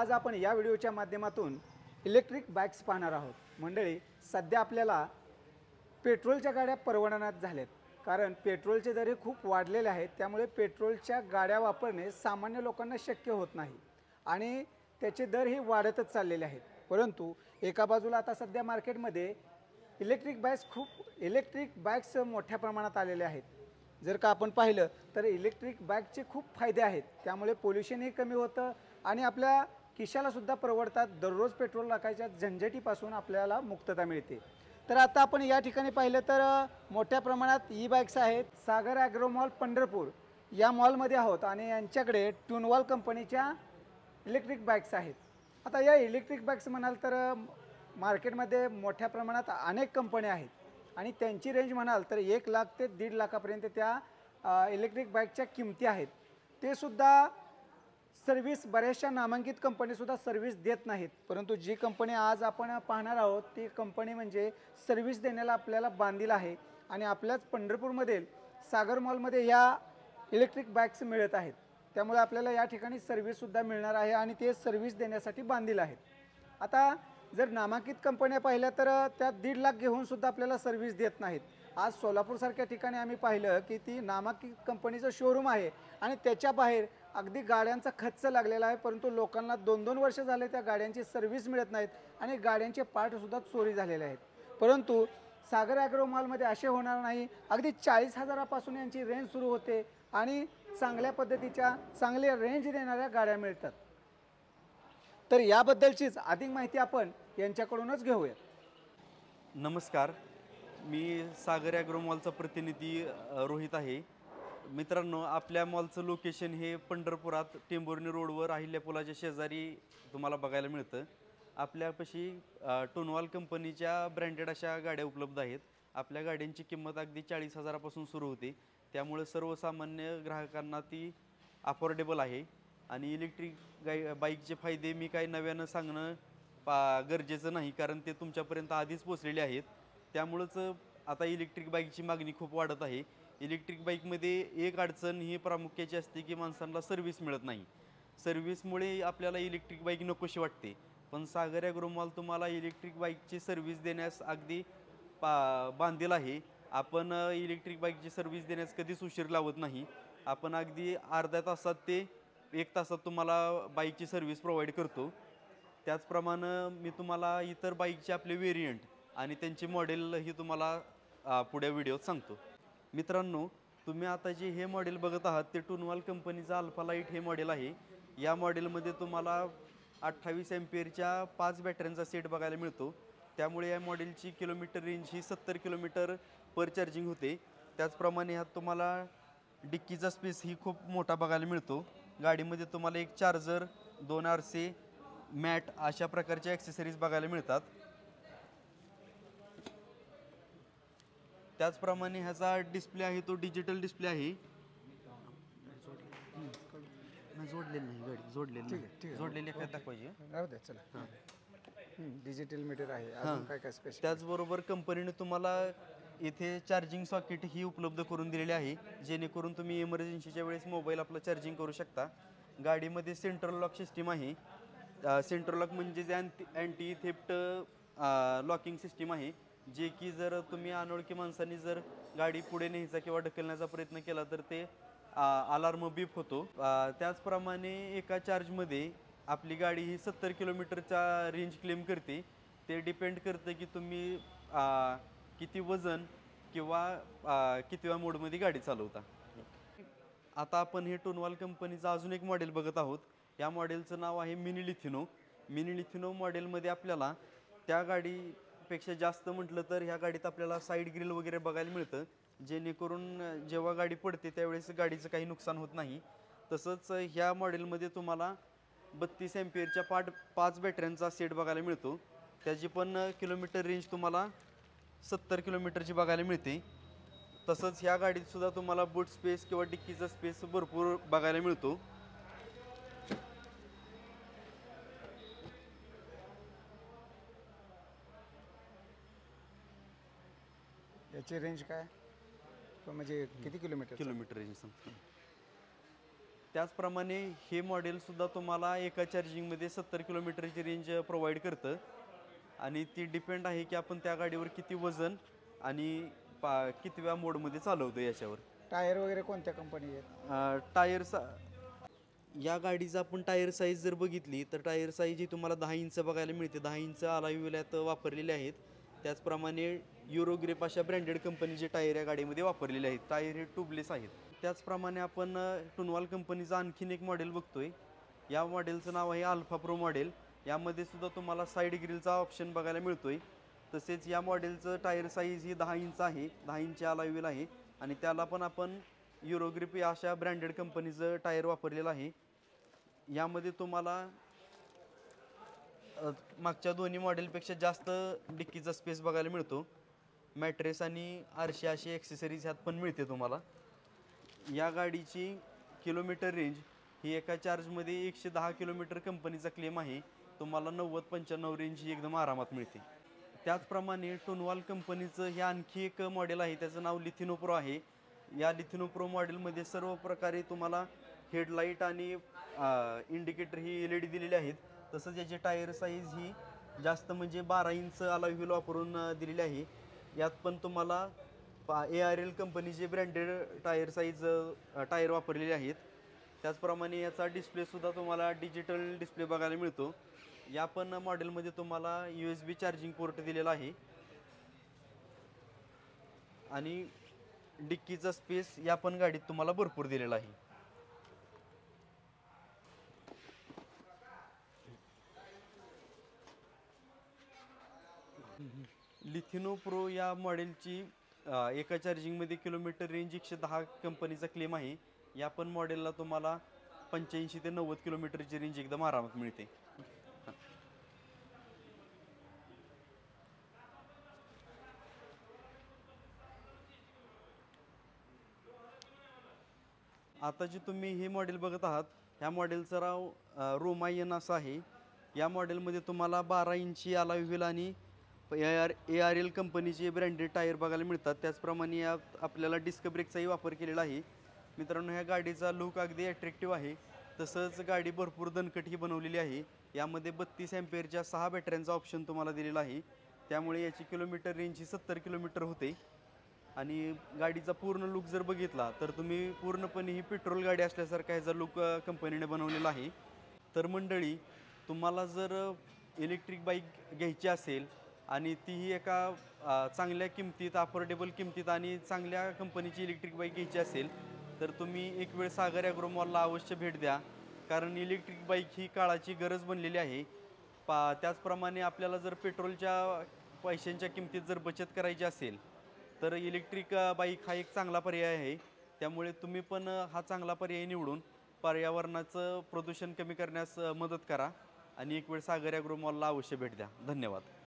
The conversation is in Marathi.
आज आपण या व्हिडिओच्या माध्यमातून इलेक्ट्रिक बाईक्स पाहणार आहोत। मंडळी, सध्या आपल्याला पेट्रोलच्या गाड्या परवडणात झाल्यात, कारण पेट्रोलचे दर खूप वाढलेले आहेत। त्यामुळे पेट्रोलच्या गाड्या वापरणे सामान्य लोकांना शक्य होत नाही आणि त्याचे दर हे वाढतच चाललेले आहेत। परंतु एका बाजूला आता सध्या मार्केटमध्ये इलेक्ट्रिक बाईक्स मोठ्या प्रमाणात आलेले आहेत। जर का आपण पाहिलं तर इलेक्ट्रिक बाईकचे खूप फायदे आहेत। त्यामुळे पोल्युशनही कमी होतं आणि आपल्या खिशाला सुद्धा परवडतात। दररोज पेट्रोल टाकायच्या झंझटीपासून आपल्याला मुक्तता मिळते। तर आता आपण या ठिकाणी पाहिलं तर मोठ्या प्रमाणात ई बाईक्स आहेत। सागर ॲग्रो मॉल पंढरपूर या मॉलमध्ये आहोत आणि यांच्याकडे टूनवाल कंपनीच्या इलेक्ट्रिक बाईक्स आहेत। आता या इलेक्ट्रिक बाईक्स म्हणाल तर मार्केटमध्ये मोठ्या प्रमाणात अनेक कंपन्या आहेत आणि त्यांची रेंज म्हणाल तर 1 लाख ते 1.5 लाखापर्यंत त्या इलेक्ट्रिक बाईकच्या किमती आहेत। ते सुद्धा सर्व्हिस बऱ्याचशा नामांकित कंपनीसुद्धा सर्व्हिस देत नाहीत। परंतु जी कंपनी आज आपण पाहणार आहोत ती कंपनी म्हणजे सर्व्हिस देण्याला आपल्याला बांधील आहे आणि आपल्याच पंढरपूरमधील सागर मॉलमध्ये या इलेक्ट्रिक बाईक्स मिळत आहेत। त्यामुळे आपल्याला या ठिकाणी सर्व्हिससुद्धा मिळणार आहे आणि ते सर्व्हिस देण्यासाठी बांधील आहेत। आता जर नामांकित कंपन्या पाहिल्या तर त्या 1.5 लाख घेऊन सुद्धा आपल्याला सर्व्हिस देत नाहीत। आज सोलापूरसारख्या ठिकाणी आम्ही पाहिलं की ती नामांकित कंपनीचं शोरूम आहे आणि त्याच्या बाहेर अगदी गाड्यांचा खच्च लागलेला आहे, परंतु लोकांना 2-2 वर्ष झाले त्या गाड्यांची सर्व्हिस मिळत नाहीत आणि गाड्यांचे पार्टसुद्धा चोरी झालेले आहेत। परंतु सागर ॲग्रो मॉलमध्ये असे होणार नाही। अगदी 40,000पासून यांची रेंज सुरू होते आणि चांगल्या पद्धतीच्या चांगल्या रेंज देणाऱ्या गाड्या मिळतात। तर याबद्दलचीच अधिक माहिती आपण यांच्याकडूनच घेऊया। नमस्कार, मी सागर ॲग्रो मॉलचा प्रतिनिधी रोहित आहे। मित्रांनो, आपल्या मॉलचं लोकेशन हे पंढरपुरात टेंभुर्णी रोडवर अहिल्या पुलाच्या शेजारी तुम्हाला बघायला मिळतं। आपल्यापाशी टोनवाल कंपनीच्या ब्रँडेड अशा गाड्या उपलब्ध आहेत। आपल्या गाड्यांची किंमत अगदी 40,000पासून सुरू होते, त्यामुळे सर्वसामान्य ग्राहकांना ती अफोर्डेबल आहे। आणि इलेक्ट्रिक बाईकचे फायदे मी काही नव्यानं सांगणं गरजेचं नाही, कारण ते तुमच्यापर्यंत आधीच पोचलेले आहेत। त्यामुळंच आता इलेक्ट्रिक बाईकची मागणी खूप वाढत आहे। इलेक्ट्रिक बाईकमध्ये एक अडचण ही प्रामुख्याची असते की माणसांना सर्व्हिस मिळत नाही। सर्व्हिसमुळे आपल्याला इलेक्ट्रिक बाईक नकोशी वाटते, पण सागर ॲग्रो मॉल तुम्हाला इलेक्ट्रिक बाईकची सर्व्हिस देण्यास अगदी बांधील आहे। आपण इलेक्ट्रिक बाईकची सर्व्हिस देण्यास कधीच उशीर लावत नाही। आपण अगदी अर्ध्या तासात ते 1 तासात तुम्हाला बाईकची सर्व्हिस प्रोव्हाइड करतो। त्याचप्रमाणे मी तुम्हाला इतर बाईकचे आपले व्हेरियंट आणि त्यांचे मॉडेलही तुम्हाला पुढे व्हिडिओत सांगतो। मित्रांनो, तुम्ही आता जे हे मॉडेल बघत आहात ते टूनवाल कंपनीचा अल्फा लाईट हे मॉडेल आहे। या मॉडेलमध्ये तुम्हाला 28 एम्पियरच्या 5 बॅटऱ्यांचा सेट बघायला मिळतो। त्यामुळे या मॉडेलची किलोमीटर रेंज ही 70 किलोमीटर पर चार्जिंग होते। त्याचप्रमाणे ह्यात तुम्हाला डिक्कीचा स्पेस ही खूप मोठा बघायला मिळतो। गाडीमध्ये तुम्हाला एक चार्जर, 2 आरसे, मॅट अशा प्रकारच्या ॲक्सेसरीज बघायला मिळतात। त्याचप्रमाणे ह्याचा डिस्प्ले आहे तो डिजिटल डिस्प्ले आहे। जोडलेली नाही गाडी, जोडलेली नाही, जोडलेली एखाद दाखवायची राहू दे, चला। डिजिटल मीटर आहे, अजून काय काय स्पेशल? त्याचबरोबर कंपनीने तुम्हाला इथे चार्जिंग सॉकेट ही उपलब्ध करून दिलेले आहे, जेणेकरून तुम्ही इमर्जन्सीच्या वेळेस मोबाईल आपला चार्जिंग करू शकता। गाडीमध्ये सेंट्रल लॉक सिस्टीम आहे। सेंट्रल लॉक म्हणजे जे अँटी थेफ्ट लॉकिंग सिस्टीम आहे, जे की जर तुम्ही अनोळखी माणसांनी जर गाडी पुढे न्यायचा किंवा ढकलण्याचा प्रयत्न केला तर ते अलार्म बीप होतो। त्याचप्रमाणे एका चार्जमध्ये आपली गाडी ही 70 किलोमीटरचा रेंज क्लेम करते। ते डिपेंड करतं की तुम्ही किती वजन किंवा कितव्या मोडमध्ये गाडी चालवता। आता आपण हे टोनवाल कंपनीचं अजून एक मॉडेल बघत आहोत। या मॉडेलचं नाव आहे मिनी लिथिनो। मिनी लिथिनो मॉडेलमध्ये आपल्याला त्या गाडीपेक्षा जास्त म्हटलं तर ह्या गाडीत आपल्याला साईड ग्रिल वगैरे बघायला मिळतं, जेणेकरून जेव्हा गाडी पडते त्यावेळेस गाडीचं काही नुकसान होत नाही। तसंच ह्या मॉडेलमध्ये तुम्हाला 32 एम्पियरच्या 5 बॅटऱ्यांचा सेट बघायला मिळतो। त्याची पण किलोमीटर रेंज तुम्हाला 70 किलोमीटरची बघायला मिळते। तसंच ह्या गाडीत सुद्धा तुम्हाला बूट स्पेस किंवा डिक्कीचा स्पेस भरपूर बघायला मिळतो। याची रेंज काय, म्हणजे किती किलोमीटर? किलोमीटर रेंज सांगतो। त्याचप्रमाणे हे मॉडेलसुद्धा तुम्हाला एका चार्जिंगमध्ये 70 किलोमीटरची रेंज प्रोव्हाइड करतं आणि ती डिपेंड आहे की आपण त्या गाडीवर किती वजन आणि कितव्या मोडमध्ये चालवतो याच्यावर. टायर वगैरे कोणत्या कंपनीचे आहेत? टायर या गाडीचं आपण टायर साईज जर बघितली तर टायर साईज ही तुम्हाला 10 इंच बघायला मिळते. 10 इंच अलॉय व्हील वापरलेले आहेत. त्याचप्रमाणे युरोग्रिप अशा ब्रँडेड कंपनीचे टायर या गाडीमध्ये वापरलेले आहेत. टायर हे ट्यूबलेस आहेत. त्याचप्रमाणे आपण टुनवाल कंपनीचं आणखीन एक मॉडेल बघतोय. या मॉडेलचं नाव आहे अल्फा प्रो मॉडेल. यामध्ये सुद्धा तुम्हाला साईड ग्रिलचा ऑप्शन बघायला मिळतोय. तसेच या मॉडेलचं टायर साईज ही 10 इंच आहे. 10 इंच अलॉय व्हील आहे आणि त्याला पण आपण युरोग्रिप या अशा ब्रँडेड कंपनीचं टायर वापरलेलं आहे. यामध्ये तुम्हाला मागच्या दोन्ही मॉडेलपेक्षा जास्त डिक्कीचा स्पेस बघायला मिळतो. मॅट्रेस आणि आरशे अशी ॲक्सेसरीज ह्यात पण मिळते तुम्हाला. या गाडीची किलोमीटर रेंज ही एका चार्जमध्ये 110 किलोमीटर कंपनीचा क्लेम आहे. तुम्हाला 90-95 रेंज ही एकदम आरामात मिळते. त्याचप्रमाणे टुनवाल कंपनीचं हे आणखी एक मॉडेल आहे. त्याचं नाव लिथिनो प्रो आहे. या लिथिनो प्रो मॉडेलमध्ये सर्व प्रकारे तुम्हाला हेडलाईट आणि इंडिकेटर ही LED दिलेले आहेत. तसंच याची टायर साईज ही जास्त म्हणजे 12 इंच अलॉय व्हील वापरून दिलेली आहे. यात पण तुम्हाला ARL कंपनीचे ब्रँडेड टायर साईज टायर वापरलेले आहेत. त्याचप्रमाणे याचा डिस्प्लेसुद्धा तुम्हाला डिजिटल डिस्प्ले बघायला मिळतो. या पण मॉडेलमध्ये तुम्हाला USB चार्जिंग पोर्ट दिलेला आहे आणि डिक्कीचा स्पेस या पण गाडीत तुम्हाला भरपूर दिलेला आहे. लिथिनो प्रो या मॉडेलची एका चार्जिंगमध्ये किलोमीटर रेंज 110 कंपनीचा क्लेम आहे. या पण मॉडेलला तुम्हाला 85 ते 90 किलोमीटरची रेंज एकदम आरामात मिळते. आता जे तुम्ही हे मॉडेल बघत आहात ह्या मॉडेलचं नाव रोमायन असं आहे. या मॉडेलमध्ये तुम्हाला 12 इंची अलॉय व्हील आणि ARL कंपनीचे ब्रँडेड टायर बघायला मिळतात. त्याचप्रमाणे यात आपल्याला डिस्क ब्रेकचाही वापर केलेला आहे. मित्रांनो, ह्या गाडीचा लुक अगदी अट्रॅक्टिव्ह आहे. तसंच गाडी भरपूर दणकटही बनवलेली आहे. यामध्ये 32 अँपिअरच्या 6 बॅटऱ्यांचा ऑप्शन तुम्हाला दिलेला आहे. त्यामुळे याची किलोमीटर रेंज ही 70 किलोमीटर होते आणि गाडीचा पूर्ण लुक जर बघितला तर तुम्ही पूर्णपणे ही पेट्रोल गाडी असल्यासारखा ह्याचा लुक कंपनीने बनवलेला आहे. तर मंडळी, तुम्हाला जर इलेक्ट्रिक बाईक घ्यायची असेल आणि तीही एका चांगल्या किमतीत, अफोर्डेबल किमतीत आणि चांगल्या कंपनीची इलेक्ट्रिक बाईक घ्यायची असेल तर तुम्ही एक वेळ सागर ॲग्रो मॉलला अवश्य भेट द्या. कारण इलेक्ट्रिक बाईक ही काळाची गरज बनलेली आहे. त्याचप्रमाणे आपल्याला जर पेट्रोलच्या पैशांच्या किमतीत जर बचत करायची असेल तर इलेक्ट्रिक बाईक हा एक चांगला पर्याय आहे. त्यामुळे तुम्ही पण हा चांगला पर्याय निवडून पर्यावरणाचं प्रदूषण कमी करण्यास मदत करा आणि एक वेळ सागर ॲग्रो मॉलला अवश्य भेट द्या. धन्यवाद.